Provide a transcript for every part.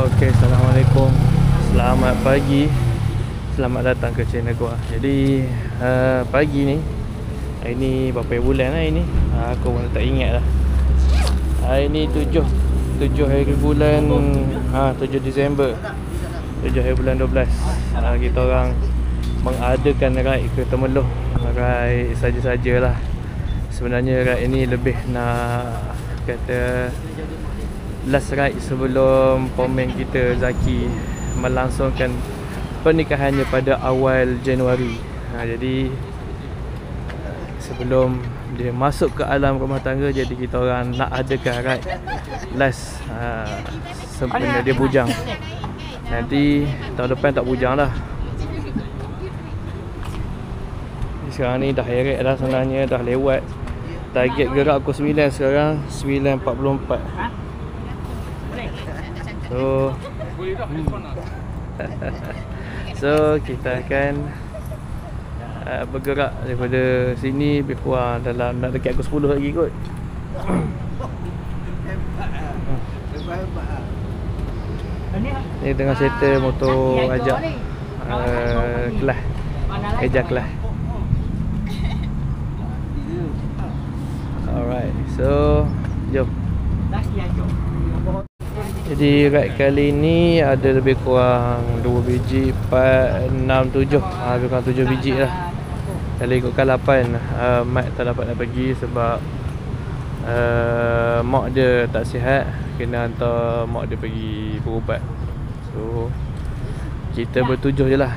Okey, Assalamualaikum. Selamat pagi. Selamat datang ke channel gua. Jadi pagi ni, hari ni berapa bulan lah hari ni? Aku pun tak ingat lah. Hari ni 7 hari bulan 7 Disember. 7 hari bulan 12. Kita orang mengadakan ride ke Temerloh. Ride saja-sajalah. Sebenarnya ride ni lebih nak kata last ride sebelum pomen kita Zaki melangsungkan pernikahannya pada awal Januari. Jadi sebelum dia masuk ke alam rumah tangga, jadi kita orang nak adakan ride last sempena dia bujang. Nanti tahun depan tak bujang dah. Sekarang ni dah heret dah sebenarnya, dah lewat. Target gerak pukul 9, sekarang 9.44. So kita akan bergerak daripada sini lebih kurang dalam nak dekat pukul 10 lagi kot. Ni tengah settle motor ajak kelas, eja kelas. Alright, so jom. Jadi ride kali ni ada lebih kurang 2 biji, 4, 6, 7 lebih kurang 7 biji lah. Kalau ikutkan 8 Mat tak dapat nak pergi sebab mak dia tak sihat, kena hantar mak dia pergi berubat. So kita bertujuh je lah.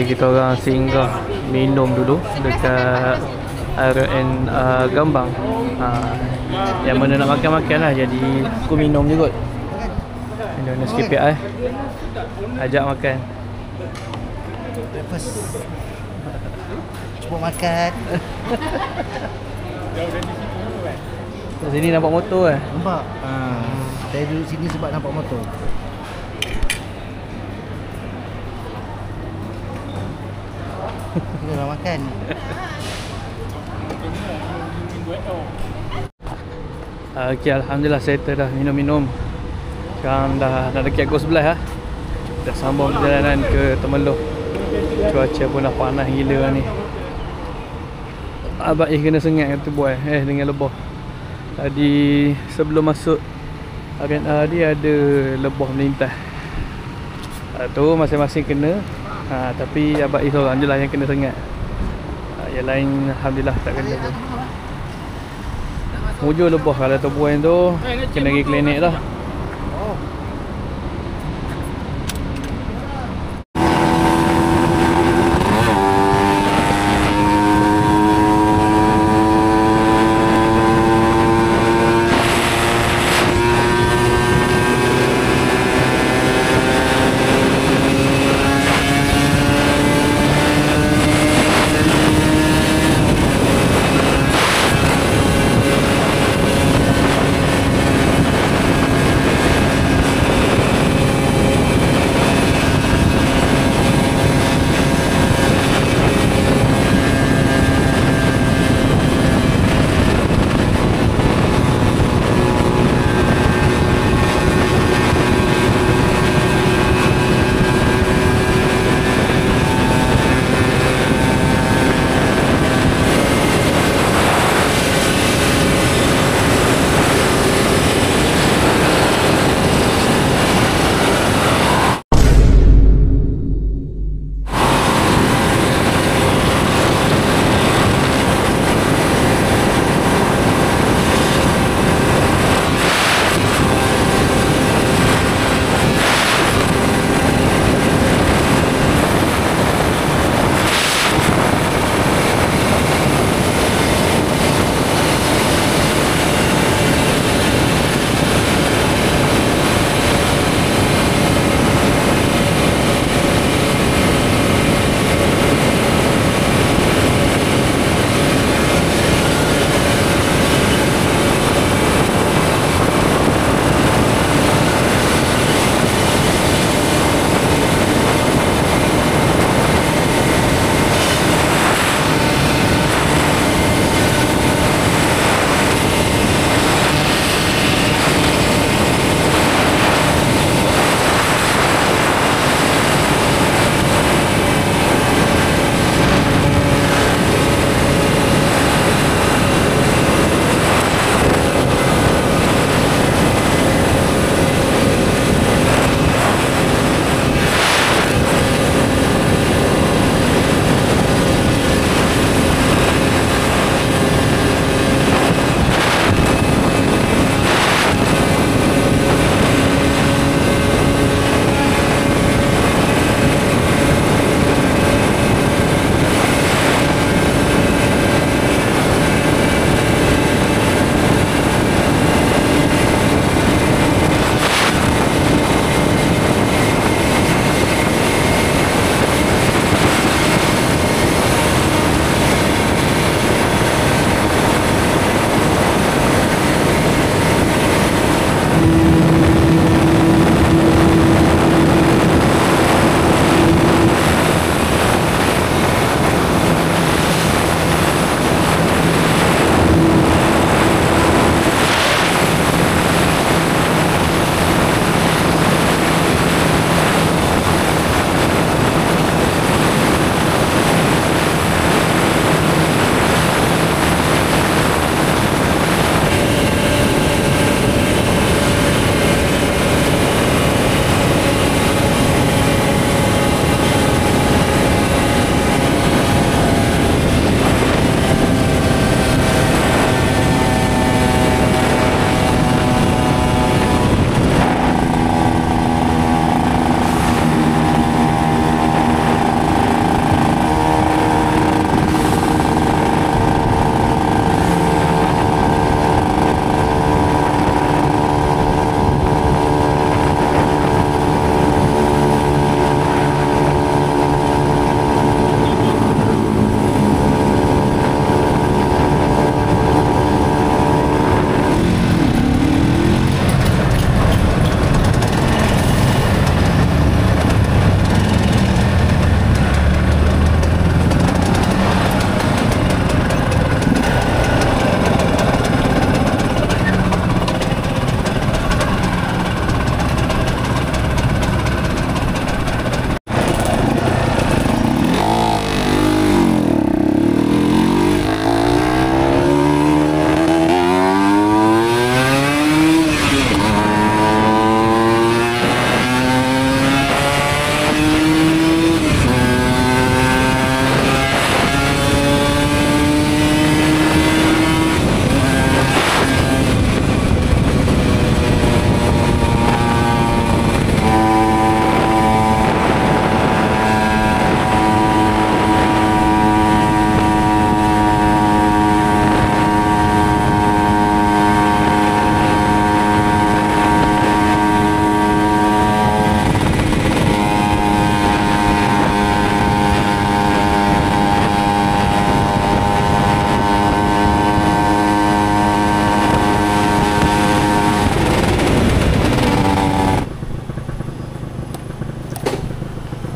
Kita orang singgah minum dulu dekat RN Gambang. Yang mana nak makan-makan lah, jadi aku minum je kot. Minum nasi KPI, ajak makan. Breakfast. Cuba makan. Kat sini nampak motor Nampak? Saya duduk sini sebab nampak motor. Kita dah makan. Okay, Alhamdulillah settle dah minum-minum. Sekarang dah nak dekat Ghost Blast Dah sambung perjalanan ke Temerloh. Cuaca pun dah panas gila ni. Abang kena sengat kata boy dengan lebah. Tadi sebelum masuk RNR dia ada lebah melintas. Tu masing-masing kena. Tapi Abang seorang je lah yang kena sengat. Yang lain Alhamdulillah tak kena pun. Mujur lebah kalau tu buang tu kena pergi klinik dah.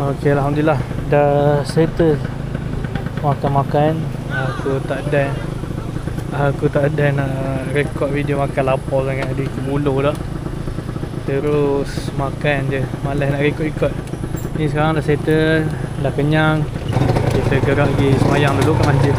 Okey, alhamdulillah dah settle makan-makan. Aku tak ada nak rekod video makan, lapar sangat di mulu dah. Terus makan je, malas nak rekod-rekod. Ni sekarang dah settle, dah kenyang. Kita gerak pergi semayang dulu kat masjid.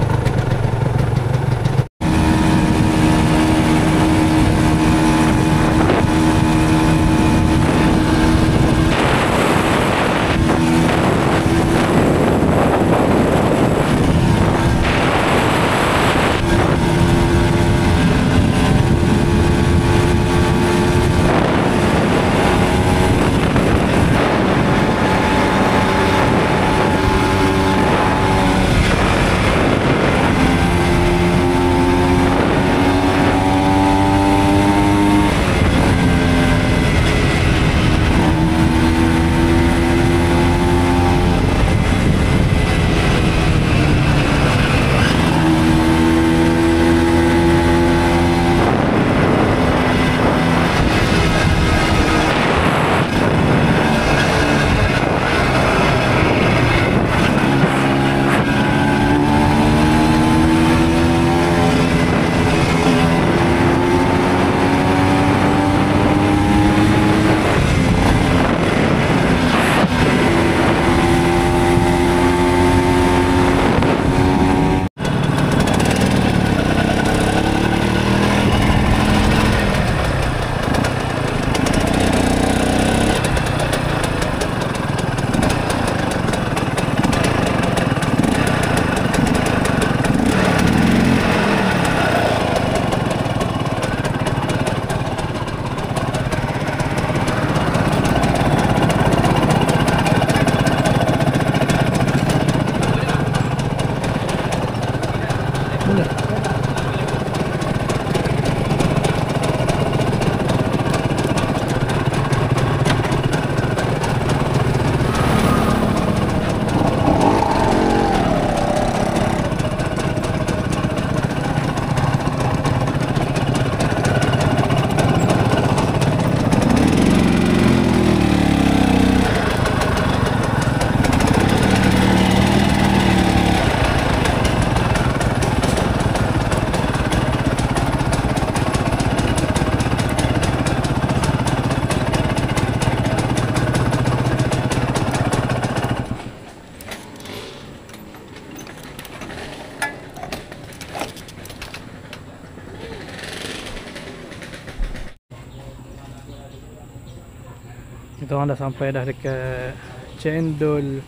Kita orang dah sampai dah dekat Cendol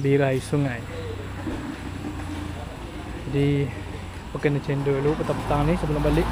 Birai Sungai. Jadi apa kena cendol dulu petang-petang ni sebelum balik.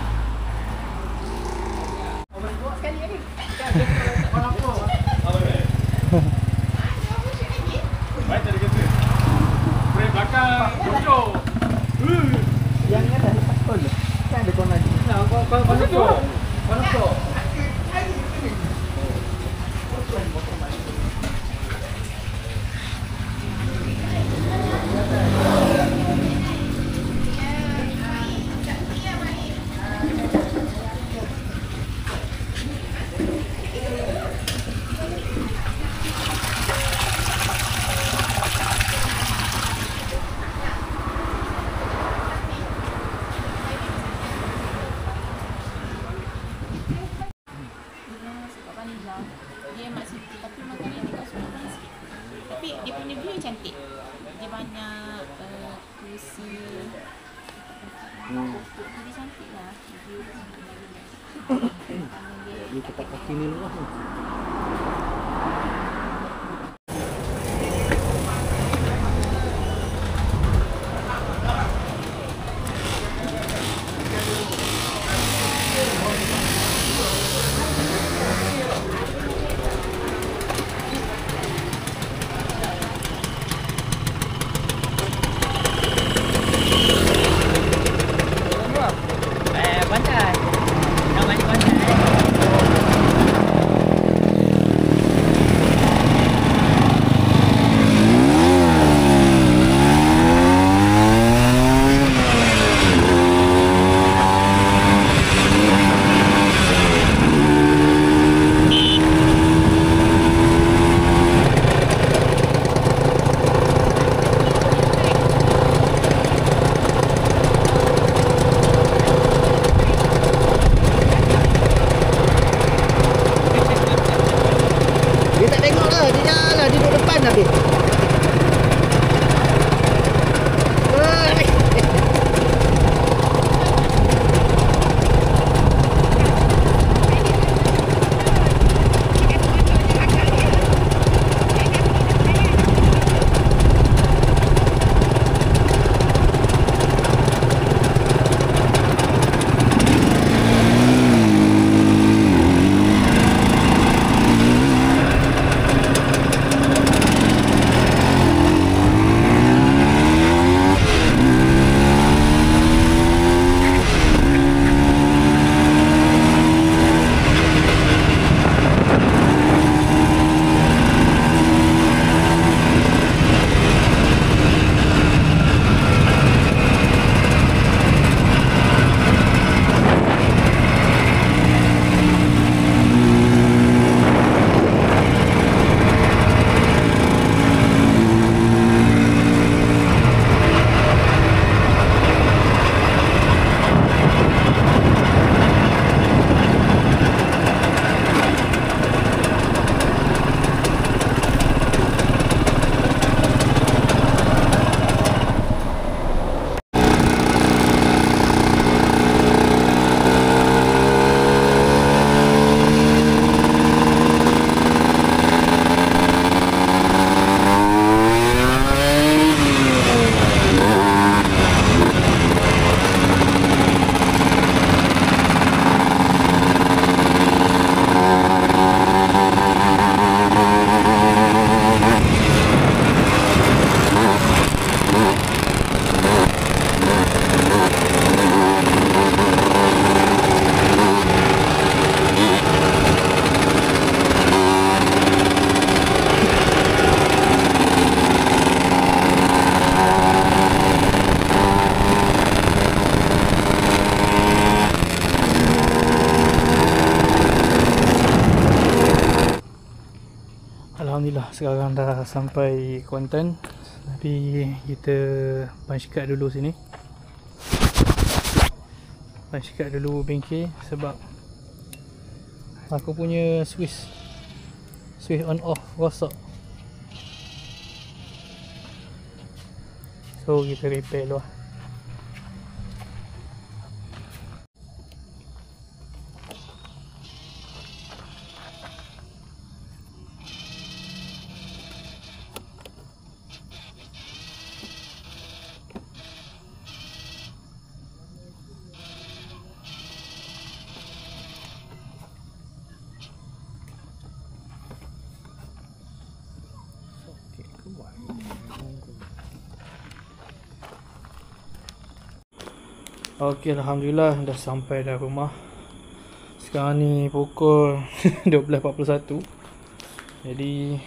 Dia masih tapi makanan dia tak suka sikit. Tapi dia punya view cantik. Dia banyak kursi. Jadi cantik lah. Dia tempat kaki ni luas ni. Dia duduk depan habis. Alhamdulillah sekarang dah sampai Kuantan. Tapi kita pancikat dulu sini. Pancikat dulu bengkel sebab aku punya switch on off rosak. So kita repair dulu lah. Okey, Alhamdulillah dah sampai dah rumah. Sekarang ni pukul 12.41. Jadi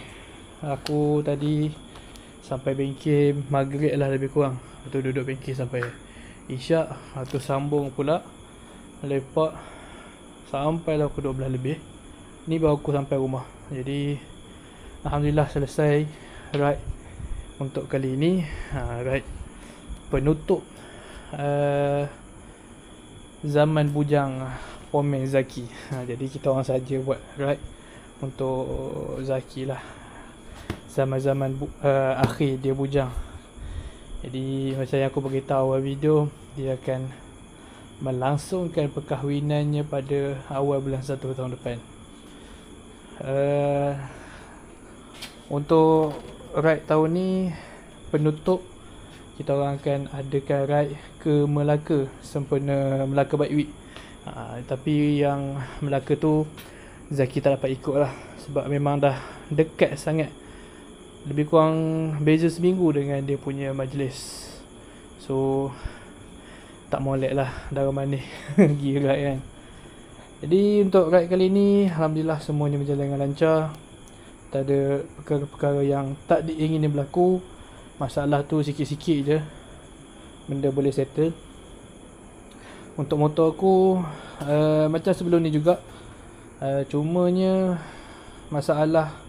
aku tadi sampai bengkel maghrib lah lebih kurang. Lepas tu duduk bengkel sampai isyak. Lepas tu sambung pula lepak sampai lah pukul 12 lebih. Ni baru aku sampai rumah. Jadi Alhamdulillah selesai ride untuk kali ini. Ride penutup zaman bujang Pomen Zaki. Jadi kita orang saja buat ride untuk Zaki lah, zaman-zaman akhir dia bujang. Jadi macam yang aku beritahu awal video, dia akan melangsungkan perkahwinannya pada awal bulan 1 tahun depan. Untuk ride tahun ni penutup, kita orang akan adakan ride ke Melaka, sempena Melaka Bike Week. Tapi yang Melaka tu Zaki tak dapat ikut lah, sebab memang dah dekat sangat. Lebih kurang beza seminggu dengan dia punya majlis. So tak molek lah darah manis pergi ride kan. Jadi untuk ride kali ni Alhamdulillah semuanya berjalan dengan lancar. Tak ada perkara-perkara yang tak diingini berlaku. Masalah tu sikit-sikit je, benda boleh settle. Untuk motor aku macam sebelum ni juga, cumanya masalah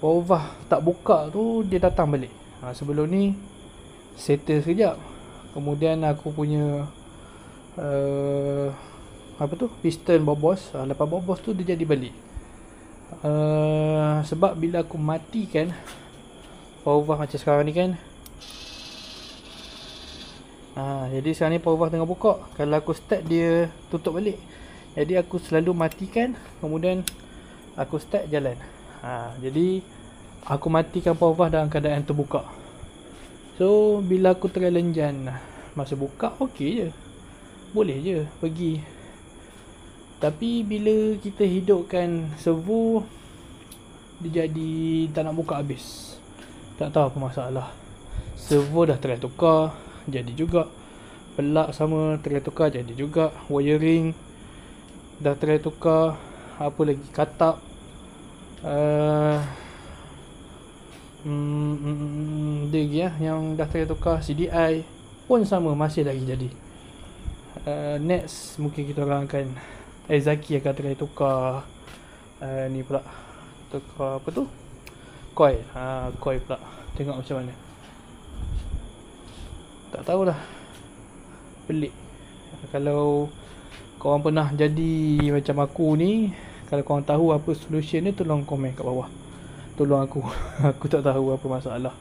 power valve tak buka tu dia datang balik. Sebelum ni settle sekejap, kemudian aku punya piston bobos. Lepas bobos tu dia jadi balik. Sebab bila aku matikan power valve macam sekarang ni kan, jadi sekarang ni power valve tengah buka. Kalau aku start, dia tutup balik. Jadi aku selalu matikan, kemudian aku start jalan. Jadi aku matikan power valve dalam keadaan terbuka. So bila aku try lenjan masa buka, okey je, boleh je pergi. Tapi bila kita hidupkan servo, dia jadi tak nak buka habis. Tak tahu apa masalah. Servo dah try tukar, jadi juga. Pelak sama try tukar, jadi juga. Wiring dah try tukar. Apa lagi, katak, dia lagi yang dah try tukar. CDI pun sama, masih lagi jadi. Next mungkin kita orang akan Zaki akan try tukar ni pula, tukar apa tu, coil. Coil pula, tengok macam mana. Tak tahulah, pelik. Kalau korang pernah jadi macam aku ni, kalau korang tahu apa solution ni, tolong komen kat bawah. Tolong aku. Aku tak tahu apa masalah.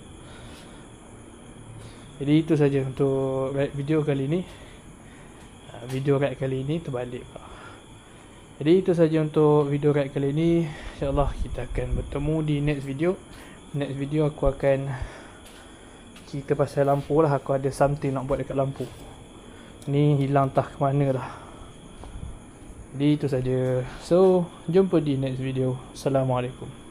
Jadi itu saja untuk video kali ni. Video ride kali ni terbalik pula. Jadi itu saja untuk video ride kali ni. InsyaAllah kita akan bertemu di next video. Next video aku akan cerita pasal lampu lah. Aku ada something nak buat dekat lampu. Ni hilang entah ke mana dah. Jadi itu saja. So jumpa di next video. Assalamualaikum.